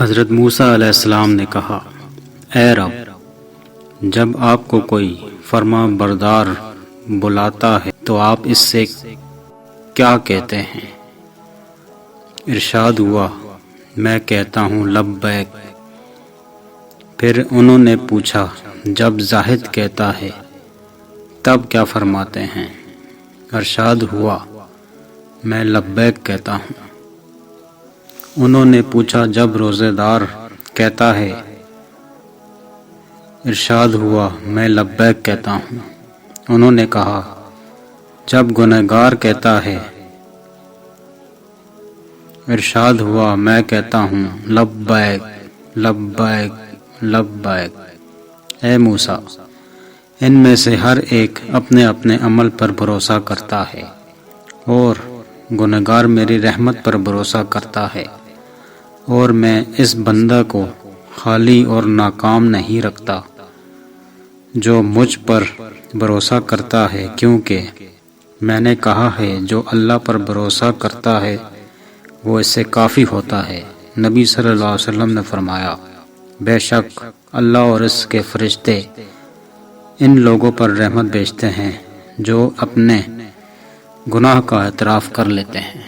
حضرت موسیٰ علیہ السلام نے کہا، اے رب، جب آپ کو کوئی فرما بردار بلاتا ہے تو آپ اس سے کیا کہتے ہیں؟ ارشاد ہوا، میں کہتا ہوں لبیک۔ پھر انہوں نے پوچھا، جب زاہد کہتا ہے تب کیا فرماتے ہیں؟ ارشاد ہوا، میں لبیک کہتا ہوں۔ انہوں نے پوچھا، جب روزہ دار کہتا ہے؟ ارشاد ہوا، میں لبیک کہتا ہوں۔ انہوں نے کہا، جب گنہگار کہتا ہے؟ ارشاد ہوا، میں کہتا ہوں لبیک لبیک لبیک۔ اے موسیٰ، ان میں سے ہر ایک اپنے اپنے عمل پر بھروسہ کرتا ہے اور گنہگار میری رحمت پر بھروسہ کرتا ہے، اور میں اس بندہ کو خالی اور ناکام نہیں رکھتا جو مجھ پر بھروسہ کرتا ہے، کیونکہ میں نے کہا ہے جو اللہ پر بھروسہ کرتا ہے وہ اس سے کافی ہوتا ہے۔ نبی صلی اللہ علیہ وسلم نے فرمایا، بے شک اللہ اور اس کے فرشتے ان لوگوں پر رحمت بھیجتے ہیں جو اپنے گناہ کا اعتراف کر لیتے ہیں۔